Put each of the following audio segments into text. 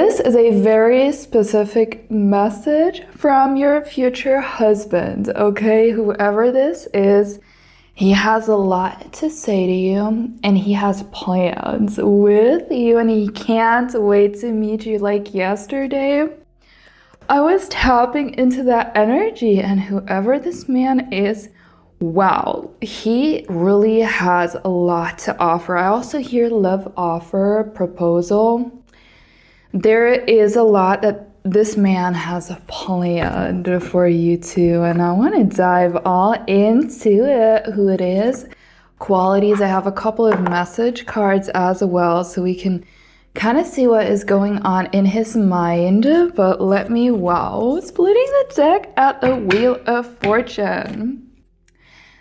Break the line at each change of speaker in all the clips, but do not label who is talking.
This is a very specific message from your future husband, okay? Whoever this is, he has a lot to say to you, and he has plans with you, and he can't wait to meet you. Like yesterday, I was tapping into that energy, and whoever this man is, wow, he really has a lot to offer. I also hear love offer, proposal. There is a lot that this man has planned for you too, and I want to dive all into it, who it is, qualities. I have a couple of message cards as well, so we can kind of see what is going on in his mind. But let me, splitting the deck at the Wheel of Fortune.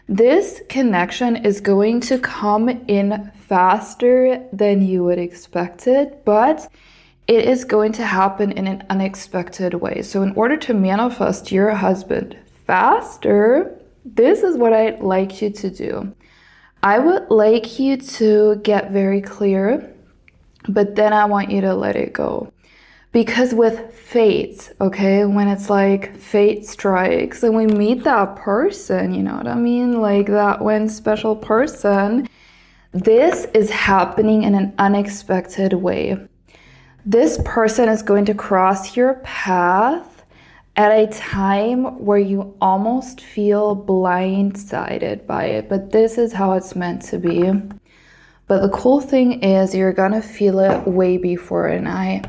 This connection is going to come in faster than you would expect it, but it is going to happen in an unexpected way. So in order to manifest your husband faster, this is what I'd like you to do. I would like you to get very clear, but then I want you to let it go. Because with fate, okay, when it's like fate strikes and we meet that person, you know what I mean? Like that one special person, this is happening in an unexpected way. This person is going to cross your path at a time where you almost feel blindsided by it, but this is how it's meant to be. But the cool thing is you're gonna feel it way before, and I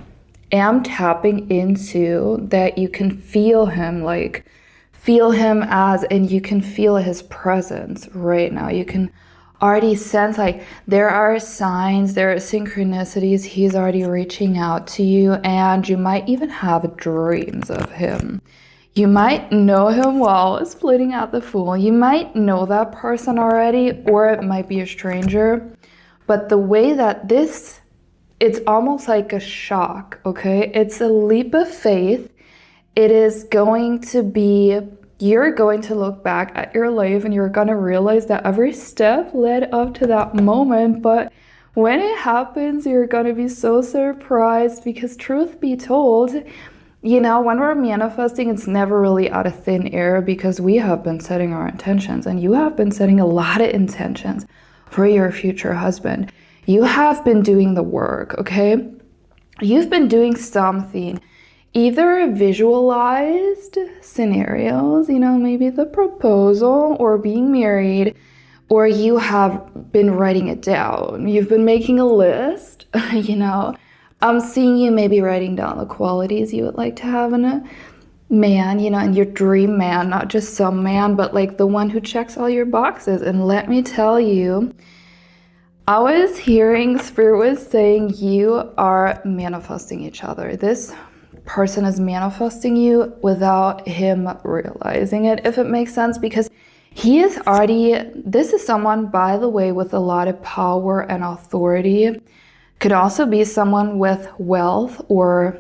am tapping into that you can feel him, like feel him as, and you can feel his presence right now. You can already sense like there are signs, there are synchronicities. He's already reaching out to you, and you might even have dreams of him. You might know him well, splitting out the Fool. You might know that person already, or it might be a stranger. But the way that it's almost like a shock, okay? It's a leap of faith. It is going to be, you're going to look back at your life and you're going to realize that every step led up to that moment. But when it happens, you're going to be so surprised, because truth be told, you know, when we're manifesting, it's never really out of thin air, because we have been setting our intentions, and you have been setting a lot of intentions for your future husband. You have been doing the work, okay? You've been doing something. Either visualized scenarios, you know, maybe the proposal or being married, or you have been writing it down. You've been making a list, you know. I'm seeing you maybe writing down the qualities you would like to have in a man, you know, and your dream man, not just some man, but like the one who checks all your boxes. And let me tell you, I was hearing Spirit was saying you are manifesting each other. This person is manifesting you without him realizing it, if it makes sense, because he is already, this is someone, by the way, with a lot of power and authority. Could also be someone with wealth or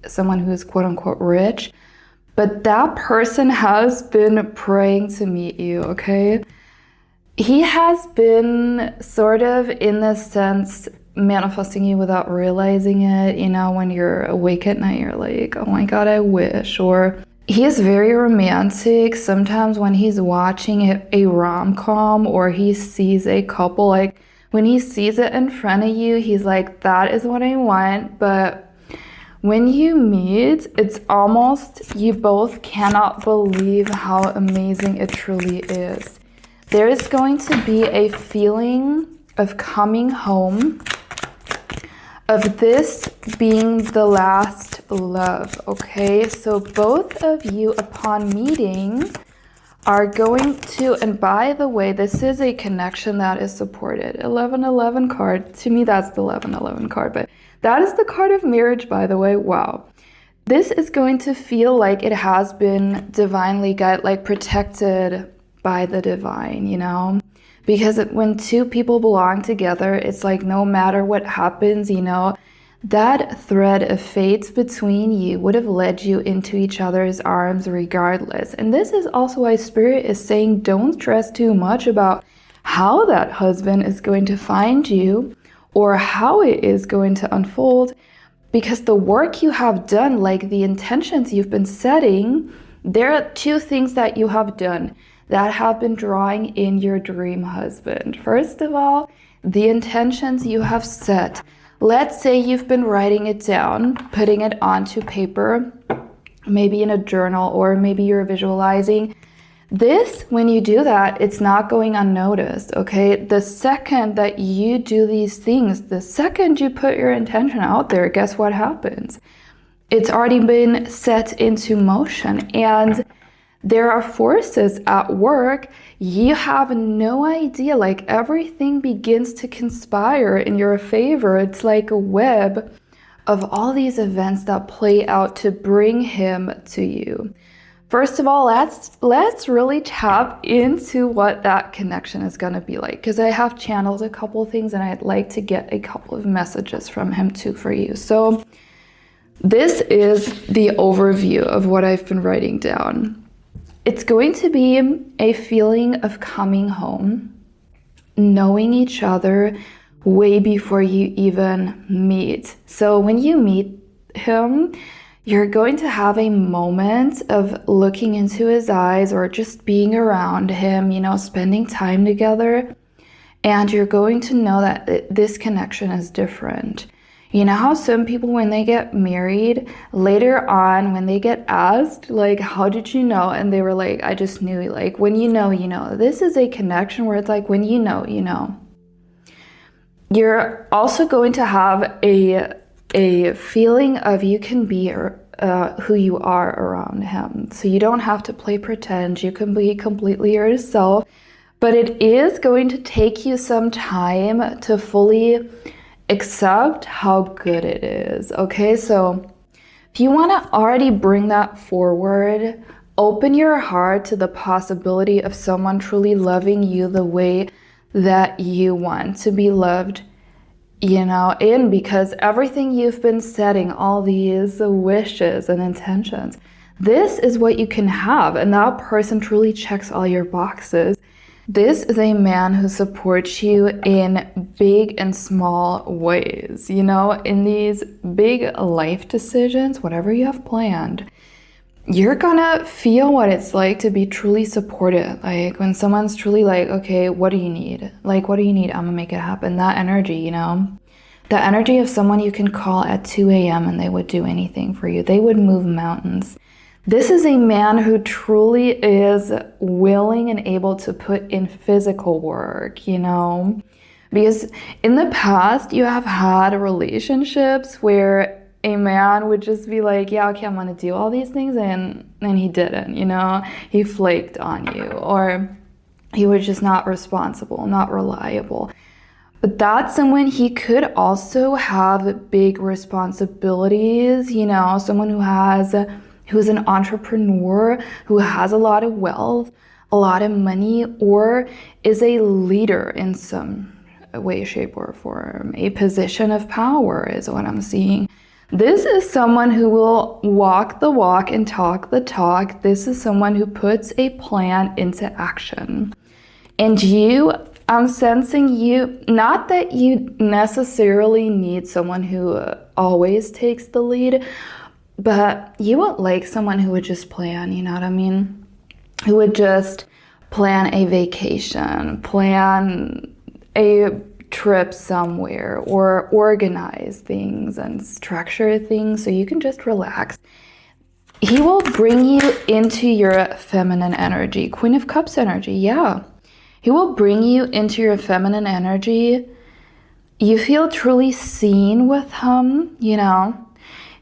someone who's quote unquote rich, but that person has been praying to meet you, okay? He has been sort of, in this sense, manifesting you without realizing it. You know, when you're awake at night, you're like, oh my God, I wish. Or he is very romantic. Sometimes when he's watching a rom-com, or he sees a couple, like when he sees it in front of you, he's like, that is what I want. But when you meet, it's almost, you both cannot believe how amazing it truly is. There is going to be a feeling of coming home, of this being the last love, okay? So both of you, upon meeting, are going to, and by the way, this is a connection that is supported. 1111 card, to me that's the 1111 card, but that is the card of marriage, by the way. Wow. This is going to feel like it has been divinely guided, like protected by the divine, you know? Because when two people belong together, it's like no matter what happens, you know, that thread of fate between you would have led you into each other's arms regardless. And this is also why Spirit is saying don't stress too much about how that husband is going to find you or how it is going to unfold. because the work you have done, like the intentions you've been setting, there are two things that you have done that have been drawing in your dream husband. First of all, the intentions you have set. Let's say you've been writing it down, putting it onto paper, maybe in a journal, or maybe you're visualizing. This, when you do that, it's not going unnoticed, okay? The second that you do these things, the second you put your intention out there, guess what happens? It's already been set into motion, and there are forces at work. You have no idea, like everything begins to conspire in your favor. It's like a web of all these events that play out to bring him to you. First of all, let's really tap into what that connection is going to be like, because I have channeled a couple things and I'd like to get a couple of messages from him too for you. So this is the overview of what I've been writing down. It's going to be a feeling of coming home, knowing each other way before you even meet. So when you meet him, you're going to have a moment of looking into his eyes or just being around him, you know, spending time together. And you're going to know that this connection is different. You know how some people, when they get married, later on, when they get asked, like, how did you know? And they were like, I just knew, like, when you know, you know. This is a connection where it's like, when you know, you know. You're also going to have a feeling of you can be who you are around him. So you don't have to play pretend. You can be completely yourself. But it is going to take you some time to fully accept how good it is. Okay, so if you want to already bring that forward, open your heart to the possibility of someone truly loving you the way that you want to be loved, you know, because everything you've been setting, all these wishes and intentions, this is what you can have, and that person truly checks all your boxes. This is a man who supports you in big and small ways, you know, in these big life decisions, whatever you have planned. You're gonna feel what it's like to be truly supported. Like when someone's truly like, okay, what do you need? Like, what do you need? I'm gonna make it happen. That energy, you know, the energy of someone you can call at 2 a.m. and they would do anything for you. They would move mountains. This is a man who truly is willing and able to put in physical work, you know, because in the past you have had relationships where a man would just be like, yeah, okay, I'm gonna do all these things, and he didn't, you know, he flaked on you, or he was just not responsible, not reliable. But that's someone, he could also have big responsibilities, you know, someone who's an entrepreneur, who has a lot of wealth, a lot of money, or is a leader in some way, shape, or form. A position of power is what I'm seeing. This is someone who will walk the walk and talk the talk. This is someone who puts a plan into action. And you, I'm sensing you, not that you necessarily need someone who always takes the lead, but you would like someone who would just plan, you know what I mean? Who would just plan a vacation, plan a trip somewhere, or organize things and structure things so you can just relax. He will bring you into your feminine energy, Queen of Cups energy, yeah. He will bring you into your feminine energy. You feel truly seen with him, you know.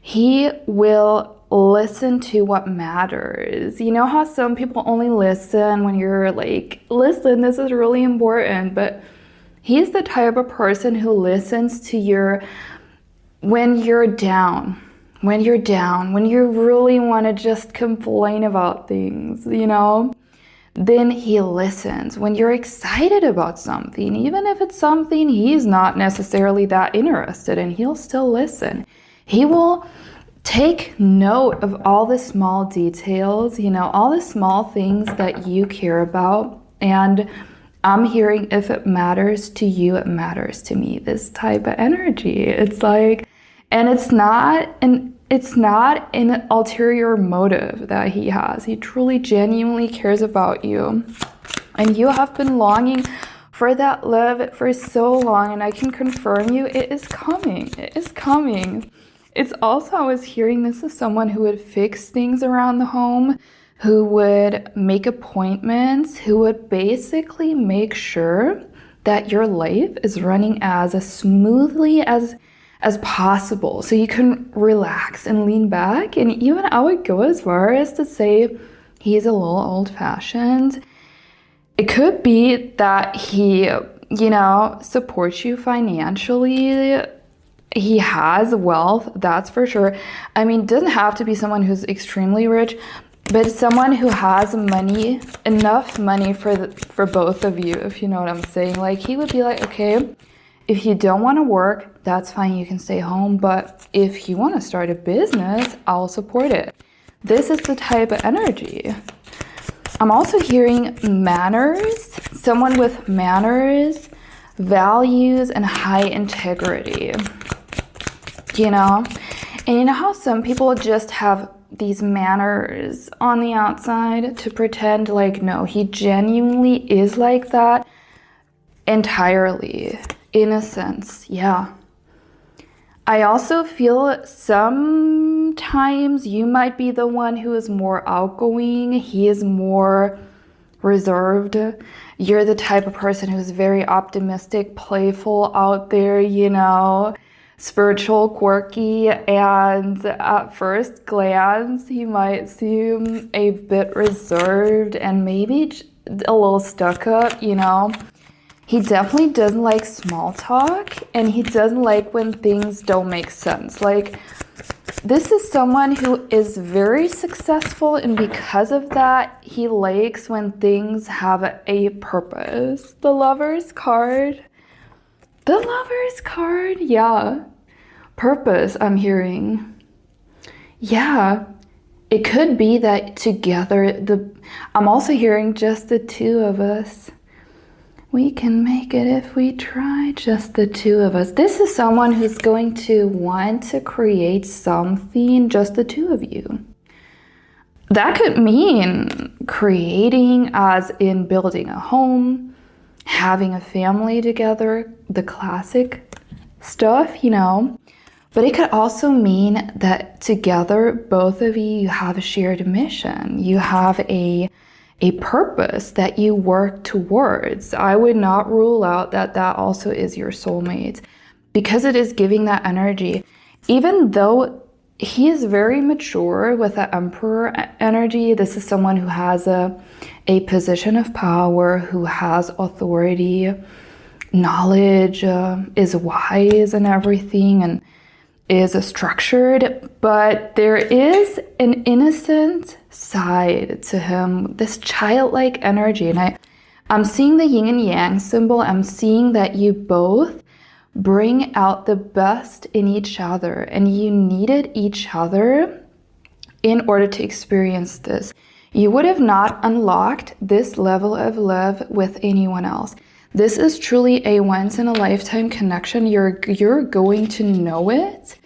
He will listen to what matters. You know how some people only listen when you're like, listen, this is really important, but he's the type of person who listens to when you're down, when you really want to just complain about things, you know, then he listens. When you're excited about something, even if it's something he's not necessarily that interested in, he'll still listen. He will take note of all the small details, you know, all the small things that you care about. And I'm hearing, if it matters to you, it matters to me. This type of energy. It's like, And it's not an ulterior motive that he has. He truly genuinely cares about you. And you have been longing for that love for so long, and I can confirm you it is coming. It is coming. It's also, I was hearing this is someone who would fix things around the home, who would make appointments, who would basically make sure that your life is running as smoothly as possible, so you can relax and lean back. And even I would go as far as to say he's a little old-fashioned. It could be that he, supports you financially. He has wealth, that's for sure. I mean, it doesn't have to be someone who's extremely rich, but someone who has money, enough money for both of you, if you know what I'm saying. Like, he would be like, okay, if you don't want to work, that's fine, you can stay home. But if you want to start a business, I'll support it. This is the type of energy. I'm also hearing manners, someone with manners, values, and high integrity. And you know how some people just have these manners on the outside to pretend like, no, he genuinely is like that entirely, in a sense. Yeah. I also feel sometimes you might be the one who is more outgoing. He is more reserved. You're the type of person who's very optimistic, playful, out there, spiritual, quirky, and at first glance, he might seem a bit reserved and maybe a little stuck up, He definitely doesn't like small talk, and he doesn't like when things don't make sense. Like, this is someone who is very successful, and because of that, he likes when things have a purpose. The Lover's card. The Lover's card, yeah. Purpose, I'm hearing. Yeah. It could be that together, I'm also hearing just the two of us. We can make it if we try, just the two of us. This is someone who's going to want to create something, just the two of you. That could mean creating, as in building a home, having a family together, the classic stuff, But it could also mean that together, both of you have a shared mission. You have a purpose that you work towards. I would not rule out that also is your soulmate, because it is giving that energy. Even though he is very mature with the Emperor energy, this is someone who has a position of power, who has authority, knowledge, is wise and everything, and is structured, but there is an innocent side to him, this childlike energy. And I'm seeing the yin and yang symbol. I'm seeing that you both bring out the best in each other, and you needed each other in order to experience this. You would have not unlocked this level of love with anyone else. This is truly a once-in-a-lifetime connection. You're going to know it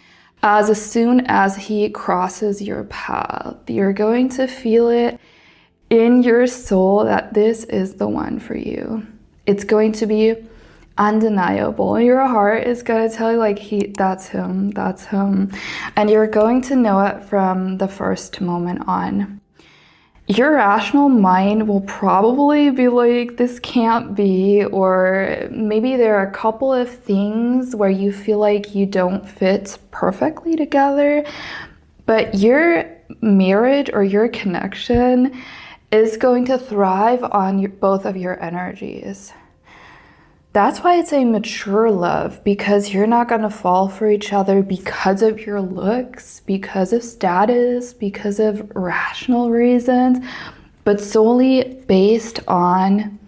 as soon as he crosses your path. You're going to feel it in your soul that this is the one for you. It's going to be undeniable. Your heart is going to tell you, like, that's him. And you're going to know it from the first moment on. Your rational mind will probably be like, this can't be, or maybe there are a couple of things where you feel like you don't fit perfectly together, but your marriage or your connection is going to thrive on both of your energies. That's why it's a mature love, because you're not going to fall for each other because of your looks, because of status, because of rational reasons, but solely based on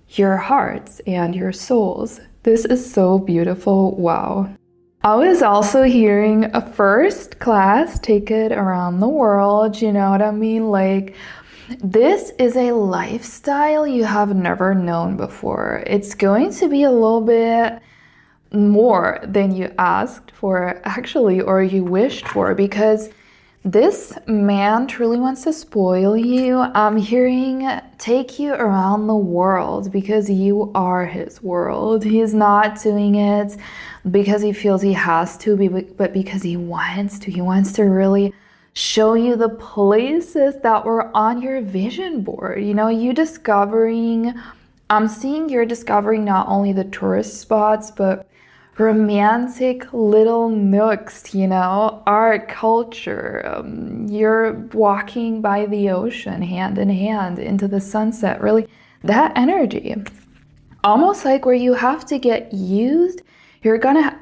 your hearts and your souls. This is so beautiful. Wow. I was also hearing a first class ticket around the world. You know what I mean? Like, this is a lifestyle you have never known before. It's going to be a little bit more than you asked for, actually, or you wished for, because this man truly wants to spoil you. I'm hearing take you around the world because you are his world. He's not doing it because he feels he has to, but because he wants to. He wants to really show you the places that were on your vision board. You know, I'm seeing you're discovering not only the tourist spots, but romantic little nooks, you know, art, culture. You're walking by the ocean hand in hand into the sunset. Really, that energy. Almost like where you have to get used. You're gonna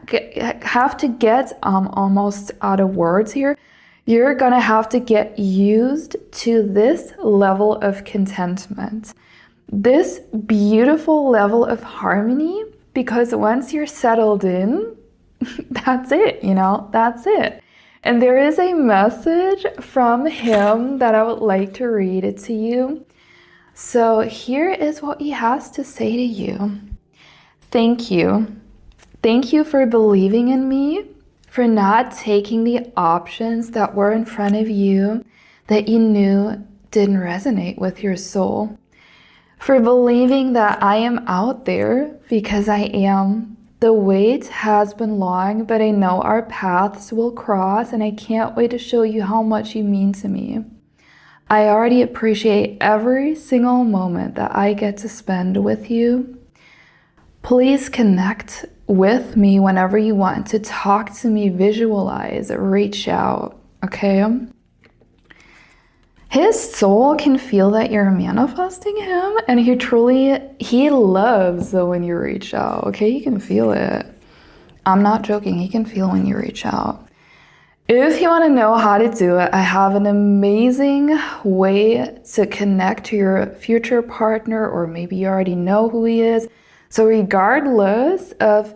have to get, almost out of words here. You're gonna have to get used to this level of contentment, this beautiful level of harmony, because once you're settled in, that's it, you know, that's it. And there is a message from him that I would like to read it to you. So here is what he has to say to you. Thank you. Thank you for believing in me, for not taking the options that were in front of you that you knew didn't resonate with your soul. For believing that I am out there, because I am. The wait has been long, but I know our paths will cross, and I can't wait to show you how much you mean to me. I already appreciate every single moment that I get to spend with you. Please connect with me whenever you want to talk to me, visualize, reach out, okay? His soul can feel that you're manifesting him, and he loves when you reach out, okay? He can feel it. I'm not joking, he can feel when you reach out. If you want to know how to do it, I have an amazing way to connect to your future partner, or maybe you already know who he is. So regardless of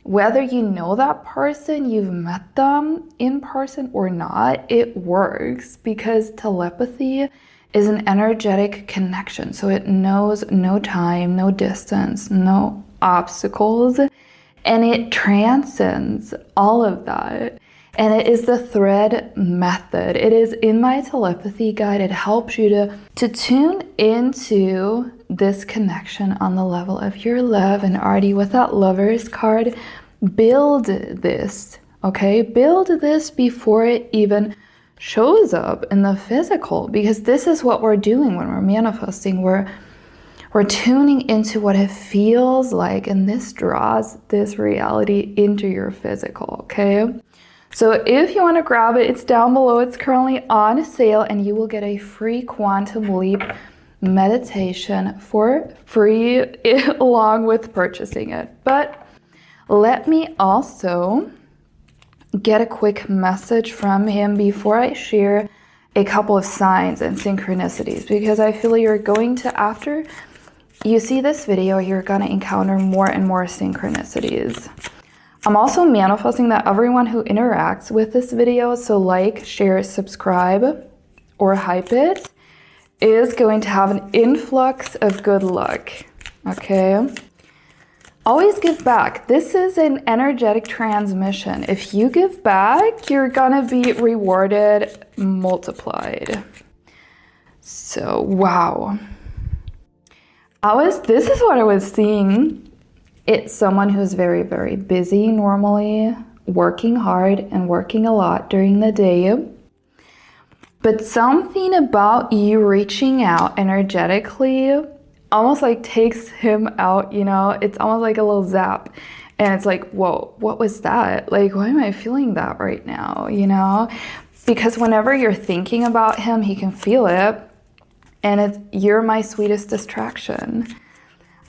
whether you know that person, you've met them in person or not, it works, because telepathy is an energetic connection. So it knows no time, no distance, no obstacles, and it transcends all of that. And it is the thread method. It is in my telepathy guide. It helps you to tune into this connection on the level of your love. And already with that Lovers card, build this, okay? Build this before it even shows up in the physical, because this is what we're doing when we're manifesting. We're tuning into what it feels like, and this draws this reality into your physical, okay? So if you want to grab it, it's down below. It's currently on sale, and you will get a free quantum leap meditation for free along with purchasing it. But let me also get a quick message from him before I share a couple of signs and synchronicities, because I feel you're going to, after you see this video, you're going to encounter more and more synchronicities. I'm also manifesting that everyone who interacts with this video, so like, share, subscribe, or hype it, is going to have an influx of good luck, okay? Always give back. This is an energetic transmission. If you give back, you're gonna be rewarded multiplied. So, wow. This is what I was seeing. It's someone who's very, very busy normally, working hard and working a lot during the day. But something about you reaching out energetically almost like takes him out, you know? It's almost like a little zap. And it's like, whoa, what was that? Like, why am I feeling that right now, you know? Because whenever you're thinking about him, he can feel it. And you're my sweetest distraction.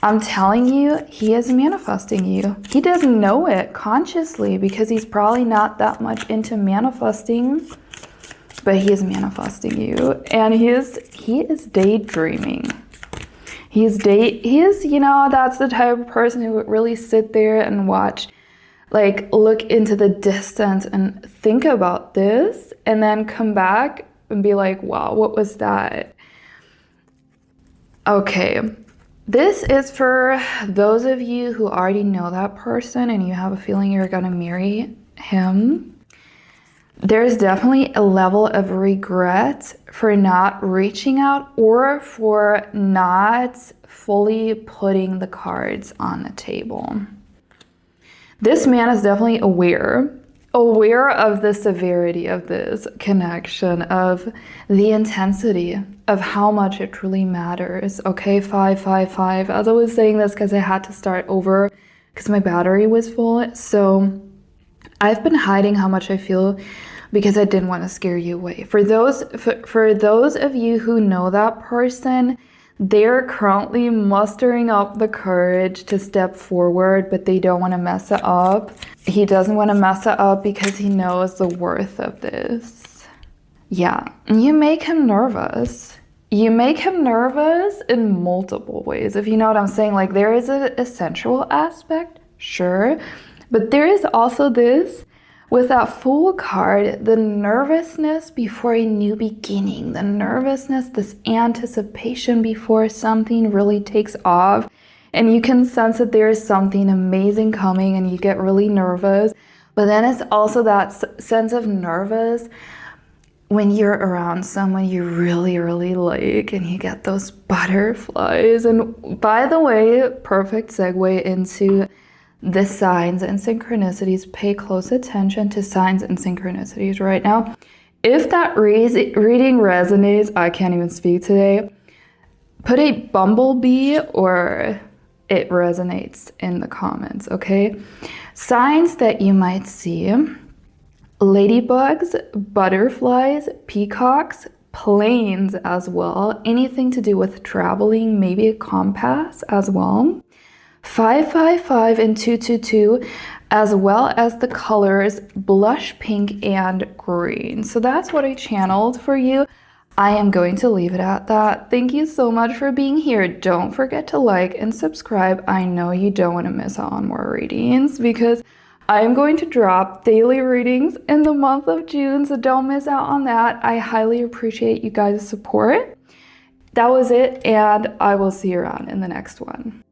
I'm telling you, he is manifesting you. He doesn't know it consciously, because he's probably not that much into manifesting, but he is manifesting you. And he is daydreaming. He is, you know, that's the type of person who would really sit there and watch, like, look into the distance and think about this, and then come back and be like, wow, what was that? Okay. This is for those of you who already know that person and you have a feeling you're going to marry him. There's definitely a level of regret for not reaching out or for not fully putting the cards on the table. This man is definitely aware of the severity of this connection, of the intensity of how much it truly matters. Okay, 555. As I was saying this because I had to start over because my battery was full. So I've been hiding how much I feel because I didn't want to scare you away. For those of you who know that person, they're currently mustering up the courage to step forward, but they don't want to mess it up. He doesn't want to mess it up because he knows the worth of this. Yeah, you make him nervous. You make him nervous in multiple ways, if you know what I'm saying. Like, there is a sensual aspect, sure, but there is also this, with that Fool card, the nervousness before a new beginning, the nervousness, this anticipation before something really takes off, and you can sense that there is something amazing coming and you get really nervous. But then it's also that sense of nervous when you're around someone you really, really like and you get those butterflies. And by the way, perfect segue into the signs and synchronicities. Pay close attention to signs and synchronicities right now. If that reading resonates, I can't even speak today, put a bumblebee or it resonates in the comments, okay? Signs that you might see: ladybugs, butterflies, peacocks, planes as well, anything to do with traveling, maybe a compass as well. 555 and 222, as well as the colors blush pink and green. So that's what I channeled for you. I am going to leave it at that. Thank you so much for being here. Don't forget to like and subscribe. I know you don't want to miss out on more readings because I am going to drop daily readings in the month of June, so don't miss out on that. I highly appreciate you guys' support. That was it, and I will see you around in the next one.